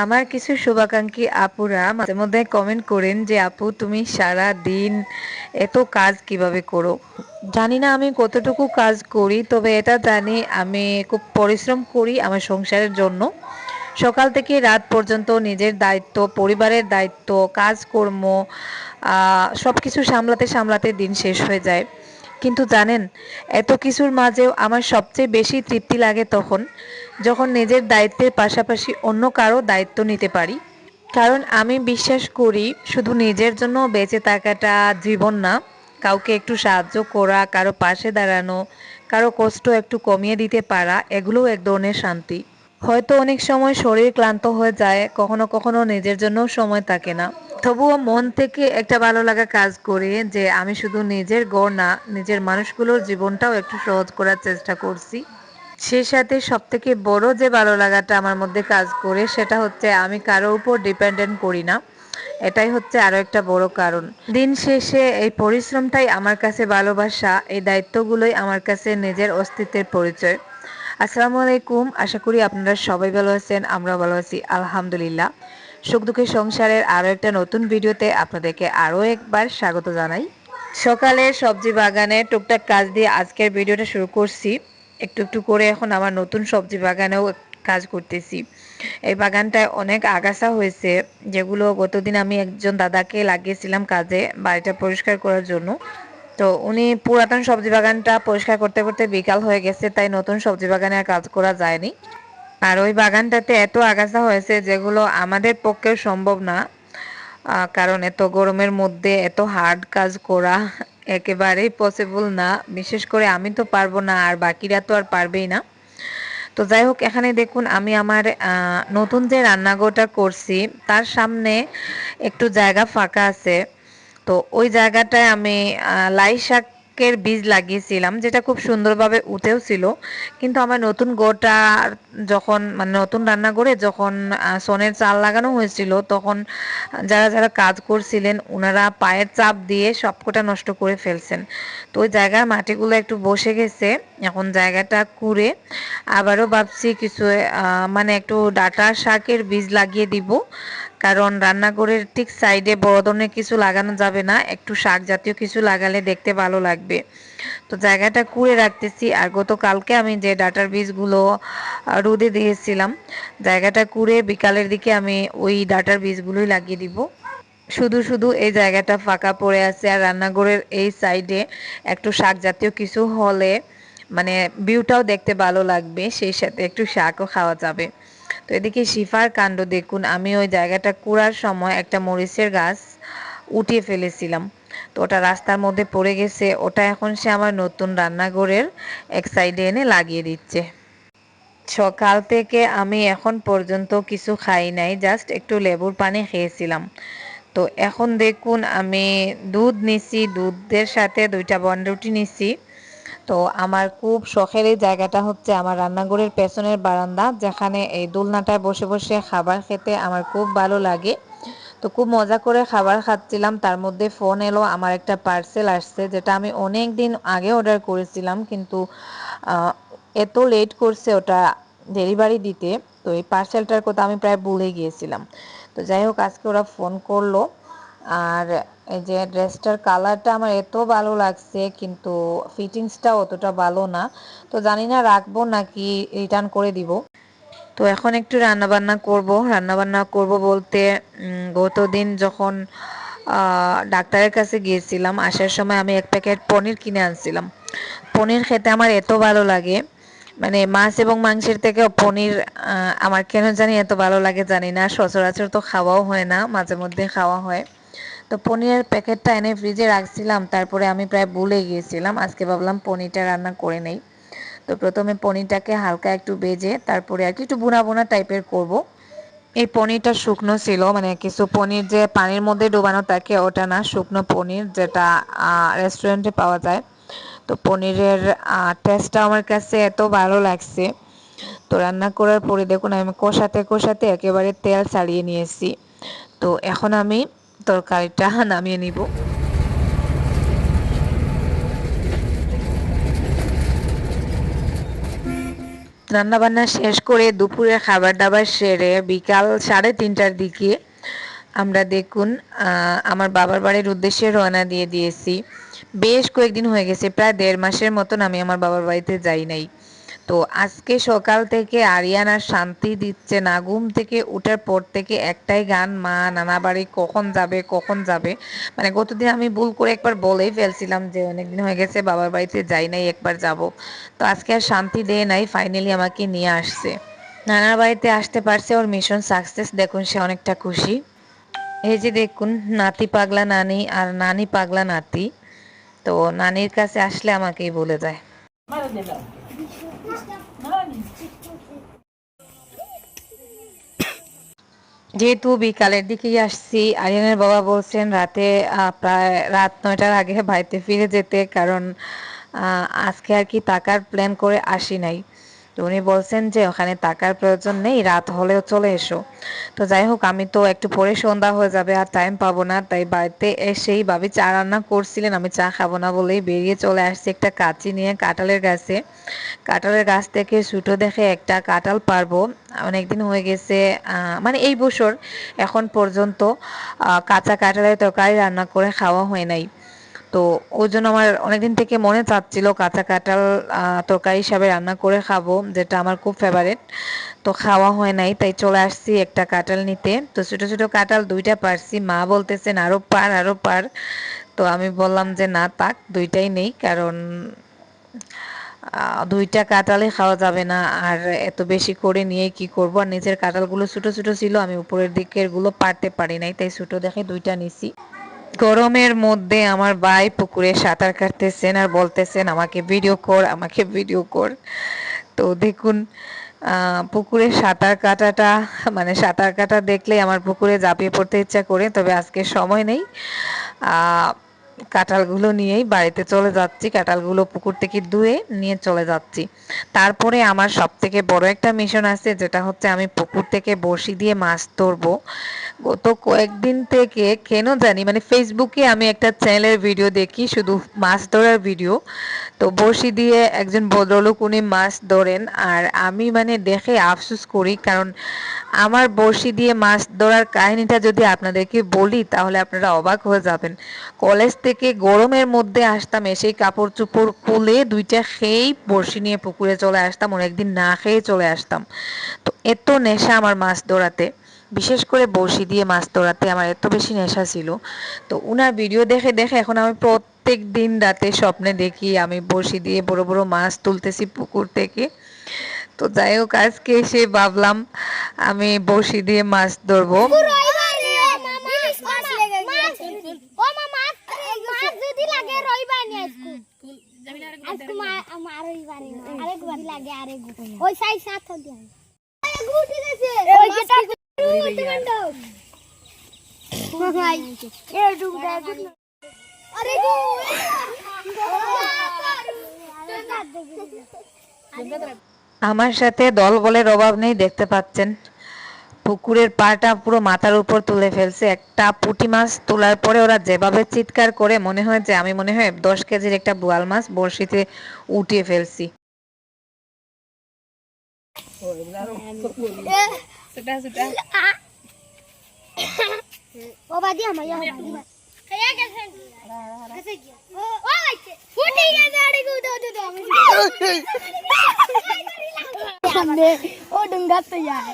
আমার কিছু শুভাকাঙ্ক্ষী আপুরা মাঝে মধ্যে কমেন্ট করেন যে আপু তুমি সারা দিন এত কাজ কিভাবে করো। জানি না আমি কতটুকু কাজ করি, তবে এটা জানি আমি খুব পরিশ্রম করি আমার সংসারের জন্য। সকাল থেকে রাত পর্যন্ত নিজের দায়িত্ব, পরিবারের দায়িত্ব, কাজকর্ম সবকিছু সামলাতে সামলাতে দিন শেষ হয়ে যায়। কিন্তু জানেন, এত কিছুর মাঝেও আমার সবচেয়ে বেশি তৃপ্তি লাগে তখন যখন নিজের দায়িত্বের পাশাপাশি অন্য কারো দায়িত্ব নিতে পারি। কারণ আমি বিশ্বাস করি শুধু নিজের জন্য বেঁচে থাকাটা জীবন না। কাউকে একটু সাহায্য করা, কারো পাশে দাঁড়ানো, কারো কষ্ট একটু কমিয়ে দিতে পারা, এগুলোও এক ধরনের শান্তি। হয়তো অনেক সময় শরীর ক্লান্ত হয়ে যায়, কখনো কখনো নিজের জন্যও সময় থাকে না। তবুও মন থেকে একটা ভালো লাগা কাজ করে যে আমি শুধু নিজের গড় না, নিজের মানুষগুলোর জীবনটাও একটু সহজ করার চেষ্টা করছি। সেই সাথে সবথেকে বড় যে ভালো লাগাটা আমার মধ্যে কাজ করে সেটা হচ্ছে আমি কারো উপর ডিপেন্ডেন্ট করি না। এটাই হচ্ছে আরো একটা বড় কারণ। দিন শেষে এই পরিশ্রমটাই আমার কাছে ভালোবাসা, এই দায়িত্বগুলোই আমার কাছে নিজের অস্তিত্বের পরিচয়। আসসালামু আলাইকুম, আশা করি আপনারা সবাই ভালো আছেন, আমরা ভালো আছি আলহামদুলিল্লাহ। সুখ দুঃখের সংসারের আরো একটা নতুন ভিডিওতে আপনাদেরকে আরো একবার স্বাগত জানাই। সকালে সবজি বাগানে টুকটাক কাজ দিয়ে আজকের ভিডিওটা শুরু করছি। একটু একটু করে এখন আমার নতুন সবজি বাগানেও কাজ করতেছি। এই বাগানটায় অনেক আগাছা হয়েছে, যেগুলো গতদিন আমি একজন দাদাকে লাগিয়েছিলাম কাজে বাড়িটা পরিষ্কার করার জন্য। তো উনি পুরাতন সবজি বাগানটা পরিষ্কার করতে করতে বিকাল হয়ে গেছে, তাই নতুন সবজি বাগানে আর কাজ করা যায়নি। আর ওই বাগানটাতে এত আগাছা হয়েছে যেগুলো আমাদের পক্ষেও সম্ভব না। কারণ এত গরমের মধ্যে এত হার্ড কাজ করা একেবারেই পসিবল না। বিশেষ করে আমি তো পারবো না, আর বাকিরা তো আর পারবেই না। তো যাই হোক, এখানে দেখুন আমি আমার নতুন যে রান্নাঘরটা করছি তার সামনে একটু জায়গা ফাঁকা আছে। তো ওই জায়গাটায় আমি লাই শাকের বীজ লাগিয়েছিলাম, যেটা খুব সুন্দরভাবে উঠেও ছিল। কিন্তু আমার নতুন গোটা যখন মানে নতুন রান্নাঘরে যখন সনের চাল লাগানো হয়েছিল, তখন যারা যারা কাজ করছিলেন ওনারা পায়ের চাপ দিয়ে সবকটা নষ্ট করে ফেলছেন। তো ওই জায়গার মাটিগুলো একটু বসে গেছে। এখন জায়গাটা কুড়ে আবারও ভাবছি কিছু মানে একটু ডাঁটা শাকের বীজ লাগিয়ে দিব। কারণ রান্নাঘরের ঠিক সাইডে বড় ধরনের কিছু লাগানো যাবে না, একটু শাক জাতীয় কিছু লাগালে দেখতে ভালো লাগবে। তো জায়গাটা কুড়ে রাখতেছি। আর গতকালকে আমি যে ডাটার বীজগুলো রোদে দিয়েছিলাম, জায়গাটা কুড়ে বিকালের দিকে আমি ওই ডাটার বীজগুলোই লাগিয়ে দিব। শুধু শুধু এই জায়গাটা ফাঁকা পড়ে আছে, আর রান্নাঘরের এই সাইডে একটু শাক জাতীয় কিছু হলে মানে ভিউটাও দেখতে ভালো লাগবে, সেই সাথে একটু শাকও খাওয়া যাবে। তো এদিকে শিফার কাণ্ড দেখুন, আমি ওই জায়গাটা কুড়ার সময় একটা মরিচের গাছ উঠিয়ে ফেলেছিলাম। তো ওটা রাস্তার মধ্যে পড়ে গেছে, ওটা এখন সে আমার নতুন রান্নাঘরের এক সাইডে এনে লাগিয়ে দিচ্ছে। সকাল থেকে আমি এখন পর্যন্ত কিছু খাই নাই, জাস্ট একটু লেবুর পানি খেয়েছিলাম। তো এখন দেখুন আমি দুধ নিছি, দুধের সাথে 2টা বনরুটি নিছি। তো আমার খুব শখের এই জায়গাটা হচ্ছে আমার রান্নাঘরের পেছনের বারান্দা, যেখানে এই দোলনাটায় বসে বসে খাবার খেতে আমার খুব ভালো লাগে। তো খুব মজা করে খাবার খাচ্ছিলাম, তার মধ্যে ফোন এলো, আমার একটা পার্সেল আসছে যেটা আমি অনেক দিন আগে অর্ডার করেছিলাম, কিন্তু এত লেট করছে ওটা ডেলিভারি দিতে। তো এই পার্সেলটার কথা আমি প্রায় ভুলে গিয়েছিলাম। তো যাই হোক, আজকে ওরা ফোন করলো। আর এই যে ড্রেসটার কালারটা আমার এত ভালো লাগছে, কিন্তু ফিটিংসটা অতটা ভালো না। তো জানি না রাখবো নাকি রিটার্ন করে দিব। তো এখন একটু রান্নাবান্না করব। রান্নাবান্না করব বলতে গতদিন যখন ডাক্তারের কাছে গিয়েছিলাম, আসার সময় আমি 1 প্যাকেট পনির কিনে আনছিলাম। পনির খেতে আমার এত ভালো লাগে, মানে মাছ এবং মাংসের থেকেও পনির আমার কেন জানি এত ভালো লাগে জানি না। সচরাচর তো খাওয়াও হয় না, মাঝে মধ্যে খাওয়া হয়। তো পনিরের প্যাকেটটা এনে ফ্রিজে রাখছিলাম, তারপরে আমি প্রায় ভুলে গিয়েছিলাম। আজকে ভাবলাম পনিরটা রান্না করে নেই। তো প্রথমে পনিরটাকে হালকা একটু ভেজে তারপরে আর কি একটু বুনা বুনা টাইপের করব। এই পনিরটা শুকনো ছিল, মানে কিছু পনির যে পানির মধ্যে ডোবানো থাকে ওটা না, শুকনো পনির যেটা রেস্টুরেন্টে পাওয়া যায়। তো পনিরের টেস্টটা আমার কাছে এত ভালো লাগছে। তো রান্না করার পরে দেখুন আমি কষাতে কষাতে একেবারে তেল ছাড়িয়ে নিয়েছি। তো এখন আমি তরকারিটা নামিয়ে নিব। রান্না বান্না শেষ করে দুপুরের খাবার দাবার সেরে বিকাল 3:30টার দিকে আমরা দেখুন আমার বাবার বাড়ির উদ্দেশ্যে রওনা দিয়ে দিয়েছি। বেশ কয়েকদিন হয়ে গেছে, প্রায় 1.5 মাসের মতন আমি আমার বাবার বাড়িতে যাই নাই। তো আজকে সকাল থেকে আরিয়ান আর শান্তি দিচ্ছে না। ঘুম থেকে ওঠার পর থেকে একটাই গান, মা নানা বাড়ি কখন যাবে কখন যাবে। মানে গতদিন আমি ভুল করে একবার বলেই ফেলছিলাম যে অনেকদিন হয়ে গেছে বাবার বাড়িতে যাই নাই, একবার যাব। তো আজকে আর শান্তি দেয় নাই, ফাইনালি আমাকে নিয়ে আসছে। নানার বাড়িতে আসতে পারছে, ওর মিশন সাকসেস। দেখুন সে অনেকটা খুশি। এই যে দেখুন নাতি পাগলা নানি আর নানি পাগলা নাতি। তো নানির কাছে আসলে আমাকেই বলে যায়। যেহেতু বিকালের দিকেই আসছি, আরিয়ানের বাবা বলছেন রাতে প্রায় রাত 9টার আগে বাড়িতে ফিরে যেতে, কারণ আজকে আর কি থাকার প্ল্যান করে আসি নাই। তো উনি বলছেন যে ওখানে থাকার প্রয়োজন নেই, রাত হলেও চলে এসো। তো যাই হোক, আমি তো একটু পরে সন্ধ্যা হয়ে যাবে, আর টাইম পাবো না, তাই বাড়িতে এসেই ভাবি চা রান্না করছিলেন, আমি চা খাবো না বলেই বেরিয়ে চলে আসছি একটা কাঁচি নিয়ে কাঁঠালের গাছে। কাঁঠালের গাছ থেকে ছোটো দেখে একটা কাঁঠাল পারবো। অনেকদিন হয়ে গেছে, মানে এই বছর এখন পর্যন্ত কাঁচা কাঁঠালের তরকারি রান্না করে খাওয়া হয় নাই। তো ওই জন্য আমার অনেকদিন থেকে মনে চাচ্ছিল কাঁচা কাঁঠাল তরকারি হিসাবে রান্না করে খাবো, যেটা আমার খুব ফেভারিট। তো খাওয়া হয় নাই, তাই চলে আসছি একটা কাঁঠাল নিতে। তো ছোট ছোট কাঁঠাল 2টা পারছি, মা বলতেছেন আরো পার আরো পার। তো আমি বললাম যে না থাক, 2টাই নেই, কারণ 2টা কাঁঠালই খাওয়া যাবে না, আর এত বেশি করে নিয়ে কি করব। আর নিচের কাঁঠালগুলো ছোট ছোট ছিল, আমি উপরের দিকের গুলো পারতে পারি নাই, তাই ছোট দেখে 2টা নিছি। গরমের মধ্যে আমার ভাই পুকুরে সাঁতার কাটতেছেন আর বলতেছেন আমাকে ভিডিও কর, আমাকে ভিডিও কর। তো দেখুন পুকুরে সাঁতার কাটাটা, মানে সাঁতার কাটা দেখলেই আমার পুকুরে ঝাঁপিয়ে পড়তে ইচ্ছা করে, তবে আজকে সময় নেই। কাঁঠালগুলো নিয়েই বাড়িতে চলে যাচ্ছি, কাঁঠালগুলো পুকুর থেকে ধুয়ে নিয়ে চলে যাচ্ছি। তারপরে আমার সব থেকে বড় একটা মিশন আছে, যেটা হচ্ছে আমি পুকুর থেকে বড়শি দিয়ে মাছ ধরবো। গত কয়েকদিন থেকে কেন জানি, মানে ফেসবুকে আমি একটা চ্যানেলের ভিডিও দেখি, শুধু মাছ ধরার ভিডিও। তো বড়শি দিয়ে একজন ভদ্রলোক উনি মাছ ধরেন, আর আমি মানে দেখে আফসোস করি, কারণ আমার বড়শি দিয়ে মাছ ধরার কাহিনীটা যদি আপনাদেরকে বলি তাহলে আপনারা অবাক হয়ে যাবেন। কলেজ থেকে গরমের মধ্যে আসতাম, এসেই কাপড় চোপড় খুলে 2টা খেয়েই বড়শি নিয়ে পুকুরে চলে আসতাম, অনেকদিন না খেয়ে চলে আসতাম। তো এত নেশা আমার মাছ ধরাতে, বিশেষ করে বড়শি দিয়ে মাছ ধরাতে আমার এত বেশি নেশা ছিল। তো উনার ভিডিও দেখে দেখে এখন আমি প্রত্যেক দিন রাতে স্বপ্নে দেখি আমি বড়শি দিয়ে বড় বড় মাছ তুলতেছি পুকুর থেকে। তো যাই হোক, আজকে এসে ভাবলাম আমি বড়শি দিয়ে মাছ ধরবো। আমার সাথে দল বলের অভাব নেই, দেখতে পাচ্ছেন পুকুরের পাটা পুরো মাথার উপর তুলে ফেলছে। একটা পুঁটি মাছ তোলার পরে ওরা যেভাবে চিৎকার করে, মনে হয় যে আমি মনে হয় 10 কেজির একটা বোয়াল মাছ বড়শিতে উঠিয়ে ফেলছি। ও ডুঙ্গাত যায়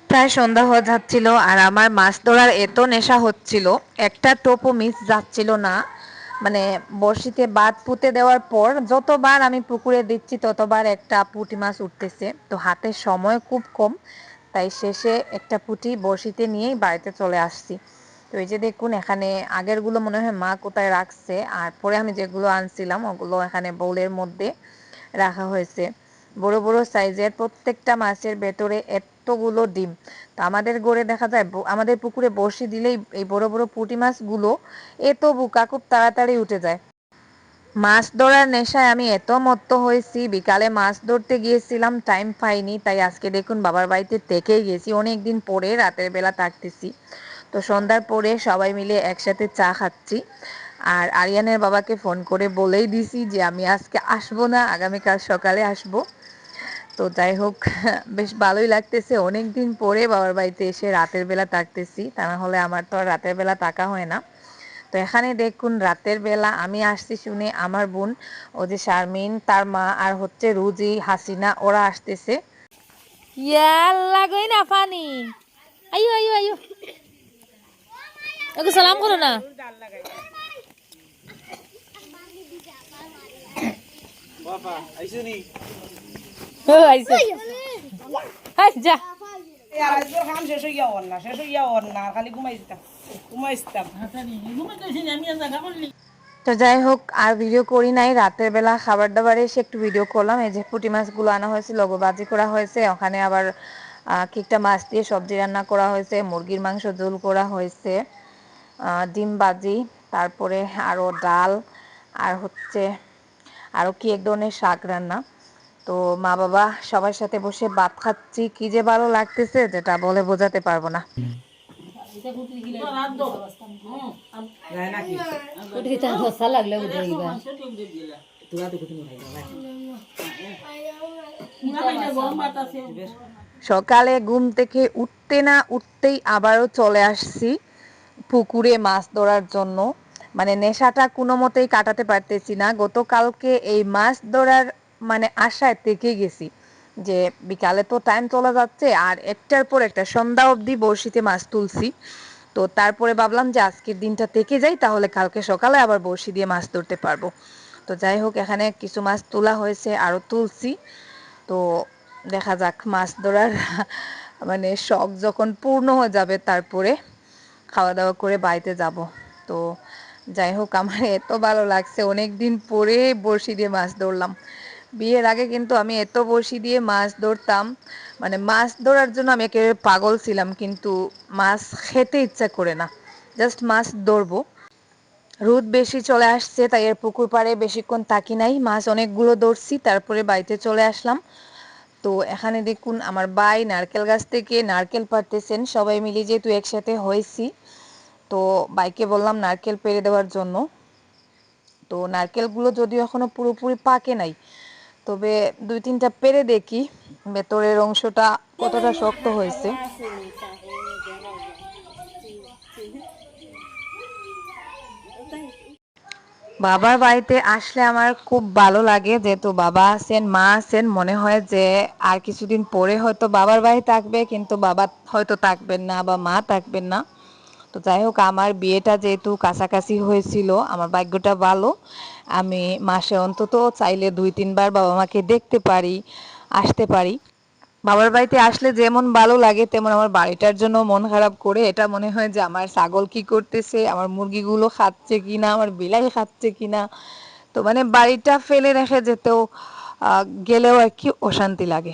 প্রায় সন্ধ্যা হয়ে যাচ্ছিল, আর আমার মাছ ধরার এত নেশা হচ্ছিল, একটা টোপও মিস যাচ্ছিল না। মানে বড়শিতে বাদ পুঁতে দেওয়ার পর যতবার আমি পুকুরে দিচ্ছি ততবার একটা পুঁটি মাছ উঠতেছে। তো হাতে সময় খুব কম, তাই শেষে একটা পুঁটি বড়শিতে নিয়েই বাড়িতে চলে আসছি। তো এই যে দেখুন, এখানে আগেরগুলো মনে হয় মা কোথায় রাখছে, আর পরে আমি যেগুলো আনছিলাম ওগুলো এখানে বোলের মধ্যে রাখা হয়েছে। বড় বড় সাইজের প্রত্যেকটা মাছের ভেতরে এতগুলো ডিম। তো আমাদের গড়ে দেখা যায়, আমাদের পুকুরে বড়শি দিলেই এই বড় বড় পুঁটি মাছগুলো এত বোকা খুব তাড়াতাড়ি উঠে যায়। মাছ ধরার নেশায় আমি এত মত্ত হয়েছি, বিকালে মাছ ধরতে গিয়েছিলাম, টাইম পাইনি, তাই আজকে দেখুন বাবার বাড়িতে থেকেই গেছি, অনেকদিন পরে রাতের বেলা থাকতেছি। তো সন্ধ্যার পরে সবাই মিলে একসাথে চা খাচ্ছি। আর আরিয়ানের বাবাকে ফোন করে বলেই দিছি যে আমি আজকে আসবো না, আগামীকাল সকালে আসবো। তো যাই হোক, বেশ ভালোই লাগতেছে, অনেক দিন পরে বাবার বাড়িতে এসে রাতের বেলা থাকতেছি, তা না হলে আমার তো আর রাতের বেলা থাকা হয় না। তো এখানে দেখুন রাতের বেলা আমি আসছি শুনে আমার বোন, ও যে শারমিন, তার মা, আর হচ্ছে রুজি, হাসিনা, ওরা আসতেছে। ইয়াল্লা গই না পানি। আইও আইও আইও, ওকে সালাম করো না। বাবা আইছো নি? ও আইছো। হাই যা। আর আজকের কাম শেষ হইয়া ওর না, শেষ হইয়া ওর না, খালি ঘুমাইছিলাম ঘুমাইছিলাম। তো যাই হোক, আর ভিডিও করি নাই। রাতের বেলা খাবার দাবারে এসে একটু ভিডিও করলাম। এই যে পুঁটি মাছগুলো আনা হয়েছে, লবো ভাজি করা হয়েছে, ওখানে আবার কিকটা মাছ দিয়ে সবজি রান্না করা হয়েছে, মুরগির মাংস ঝোল করা হয়েছে, ডিম ভাজি, তারপরে আরও ডাল, আর হচ্ছে আরও কি এক ধরনের শাক রান্না। তো মা বাবা সবার সাথে বসে ভাত খাচ্ছি, কি যে ভালো লাগতেছে যেটা বলে বোঝাতে পারবো না। সকালে ঘুম থেকে উঠতে না উঠতেই আবারও চলে আসছি পুকুরে মাছ ধরার জন্য। মানে নেশাটা কোনো মতেই কাটাতে পারতেছি না। গতকালকে এই মাছ ধরার মানে আশায় থেকে গেছি যে বিকালে তো টাইম চলে যাচ্ছে, আর একটার পর একটা সন্ধ্যা অবধি বড়শিতে মাছ তুলছি। তো তারপরে ভাবলাম যে আজকের দিনটা থেকে যাই, তাহলে কালকে সকালে আবার বড়শি দিয়ে মাছ ধরতে পারবো। তো যাই হোক, এখানে কিছু মাছ তোলা হয়েছে, আরও তুলছি। তো দেখা যাক মাছ ধরার মানে শখ যখন পূর্ণ হয়ে যাবে তারপরে খাওয়া দাওয়া করে বাড়িতে যাব। তো যাই হোক, আমার এত ভালো লাগছে, অনেক দিন পরে বড়শি দিয়ে মাছ ধরলাম। বিয়ের আগে কিন্তু আমি এত বড়শি দিয়ে মাছ ধরতাম, মানে মাছ ধরার জন্য আমি একেবারে পাগল ছিলাম, কিন্তু মাছ খেতে ইচ্ছা করে না, জাস্ট মাছ ধরবো। রোদ বেশি চলে আসছে, তাই এর পুকুর পাড়ে বেশিক্ষণ থাকি নাই, মাছ অনেকগুলো ধরছি, তারপরে বাড়িতে চলে আসলাম। তো এখানে দেখুন আমার ভাই নারকেল গাছ থেকে নারকেল পাড়তেছেন, সবাই মিলে যেহেতু একসাথে হয়েছি, তো বাইকে বললাম নারকেল পেড়ে দেওয়ার জন্য। তো নারকেলগুলো যদিও এখনো পুরোপুরি পাকে নাই, তবে দুই তিনটা পেড়ে দেখি ভেতরের অংশটা কতটা শক্ত হয়েছে। বাবার বাড়িতে আসলে আমার খুব ভালো লাগে, যেহেতু বাবা আছেন, মা আছেন, মনে হয় যে আর কিছুদিন পরে হয়তো বাবার বাড়ি থাকবে, কিন্তু বাবা হয়তো থাকবেন না বা মা থাকবেন না। তো যাই হোক, আমার বিয়েটা যেহেতু কাছাকাছি হয়েছিল, আমার ভাগ্যটা ভালো, আমি মাসে অন্তত চাইলে 2-3 বার বাবা মাকে দেখতে পারি, আসতে পারি। বাবার বাড়িতে আসলে যেমন ভালো লাগে, তেমন আমার বাড়িটার জন্য মন খারাপ করে। এটা মনে হয় যে আমার ছাগল কি করতেছে, আমার মুরগিগুলো খাচ্ছে কিনা, আমার বিলাই খাচ্ছে কিনা। তো মানে বাড়িটা ফেলে রেখে যেতেও গেলেও আর কি অশান্তি লাগে।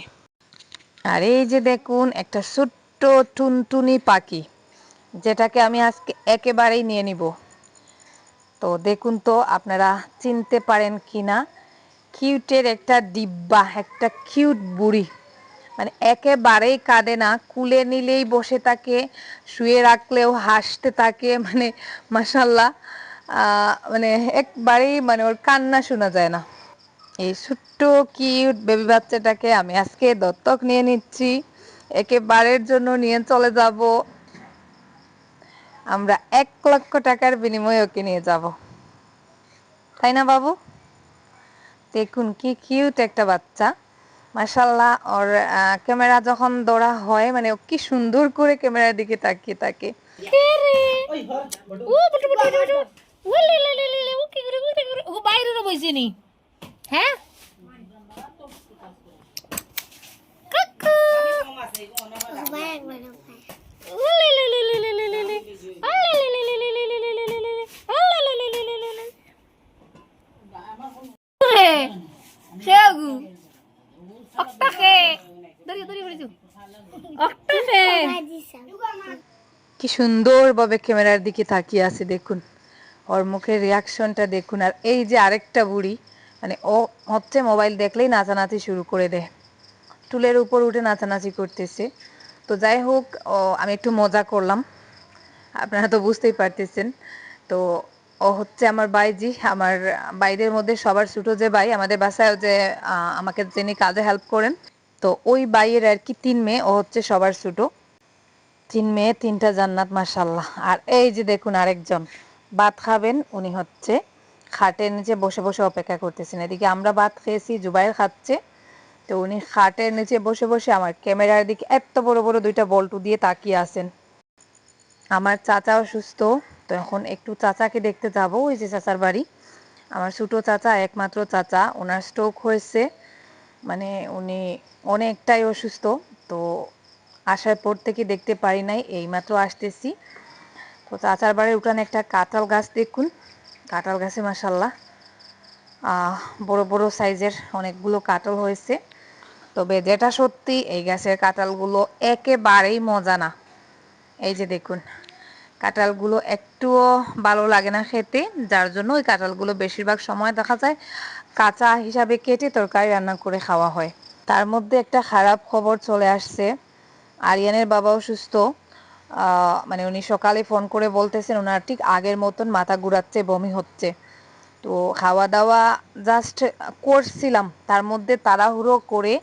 আর এই যে দেখুন একটা ছোট্ট টুনটুনি পাখি, যেটাকে আমি আজকে একেবারেই নিয়ে নিব। তো দেখুন তো আপনারা চিনতে পারেন কিনা, কিউটের একটা ডিব্বা, একটা কিউট বুড়ি, মানে একেবারেই কাঁদে না, কুলে নিলেই বসে থাকে, শুয়ে রাখলেও হাসতে থাকে, মানে মাশাল্লাহ, মানে একবারেই মানে ওর কান্না শোনা যায় না। এই ছোট্ট কিউট বেবি বাচ্চাটাকে আমি আজকে দত্তক নিয়ে নিচ্ছি, একেবারের জন্য নিয়ে চলে যাব, আমরা 1 লক্ষ টাকার বিনিময়ে ওকে নিয়ে যাব, তাই না বাবু? দেখুন কি কিউট একটা বাচ্চা, মাশাল্লাহ। ওর ক্যামেরা যখন ধরা হয়, মানে ও কি সুন্দর করে ক্যামেরার দিকে তাকিয়ে থাকে। হ্যাঁ কি সুন্দরভাবে ক্যামেরার দিকে তাকিয়ে আছে দেখুন, ওর মুখের রিয়াকশনটা দেখুন। আর এই যে আরেকটা বুড়ি, মানে ও হচ্ছে মোবাইল দেখলেই নাচানাচি শুরু করে দেয়, টুলের উপর উঠে নাচানাচি করতেছে। তো যাই হোক, আমি একটু মজা করলাম, আপনারা তো বুঝতেই পারতেছেন। তো ও হচ্ছে আমার বাইজি, আমার বাইদের মধ্যে সবার ছোট যে ভাই, আমাদের বাসায় যে আমাকে যিনি কাজে হেল্প করেন, তো ওই বাইয়ের আর কি 3 মেয়ে, ও হচ্ছে সবার ছোট। 3 মেয়ে 3টা জান্নাত মাশাআল্লাহ। আর এই যে দেখুন আরেকজন ভাত খাবেন, উনি হচ্ছে খাটের নিচে বসে বসে অপেক্ষা করতেছেন। এদিকে আমরা ভাত খেয়েছি, জুবাইর খাচ্ছে। তো উনি খাটের নিচে বসে বসে আমার ক্যামেরার দিকে এত বড় বড় 2টা বল্টু দিয়ে তাকিয়ে আছেন। আমার চাচা অসুস্থ, তো এখন একটু চাচাকে দেখতে যাব। ওই যে চাচার বাড়ি, আমার ছোট চাচা, একমাত্র চাচা, ওনার স্ট্রোক হয়েছে। মানে উনি অনেকটাই অসুস্থ। তো আসার পর থেকে দেখতে পারি নাই, এইমাত্র আসতেছি। তো চাচার বাড়ির উঠানে একটা কাঁঠাল গাছ দেখুন, কাঁঠাল গাছে মাশাল্লাহ বড় বড় সাইজের অনেকগুলো কাঁঠাল হয়েছে। তবে যেটা সত্যি, এই গাছের কাঁঠালগুলো একেবারেই মজা না। এই যে দেখুন, কাঁঠালগুলো একটুও ভালো লাগে না খেতে, যার জন্য ওই কাঁঠালগুলো বেশিরভাগ সময় দেখা যায় কাঁচা হিসাবে কেটে তরকারি রান্না করে খাওয়া হয়। তার মধ্যে একটা খারাপ খবর চলে আসছে, আরিয়ানের বাবা অসুস্থ। মানে উনি সকালে ফোন করে বলতেছেন ওনার ঠিক আগের মতন মাথা ঘুরাচ্ছে, বমি হচ্ছে। তো খাওয়া দাওয়া জাস্ট করছিলাম, তার মধ্যে তাড়াহুড়ো করে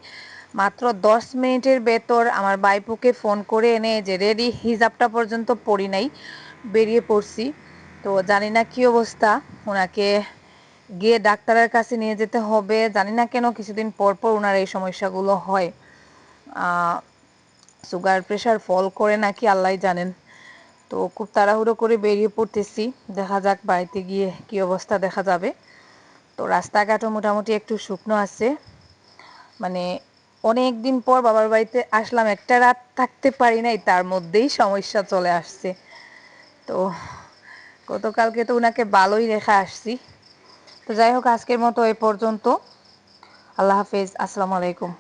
মাত্র 10 মিনিটের ভেতর আমার বাইপুকে ফোন করে এনে যে রেডি, হিজাবটা পর্যন্ত পরি নাই, বেরিয়ে পড়ছি। তো জানি না কি অবস্থা, ওনাকে গিয়ে ডাক্তারের কাছে নিয়ে যেতে হবে। জানি না কেন কিছুদিন পর পর ওনার এই সমস্যাগুলো হয়। সুগার প্রেশার ফল করে নাকি আল্লাহ জানেন। তো খুব তাড়াহুড়ো করে বেরিয়ে পড়তেছি, দেখা যাক বাড়িতে গিয়ে কি অবস্থা দেখা যাবে। তো রাস্তাঘাটও মোটামুটি একটু শুকনো আছে। মানে অনেক দিন পর বাবার বাড়িতে আসলাম, একটা রাত থাকতে পারি নাই, তার মধ্যেই সমস্যা চলে আসছে। তো গতকালকে তো ওনাকে ভালোই রেখে আসছি। তো যাই হোক, আজকের মতো এ পর্যন্ত। আল্লাহ হাফেজ, আসসালামু আলাইকুম।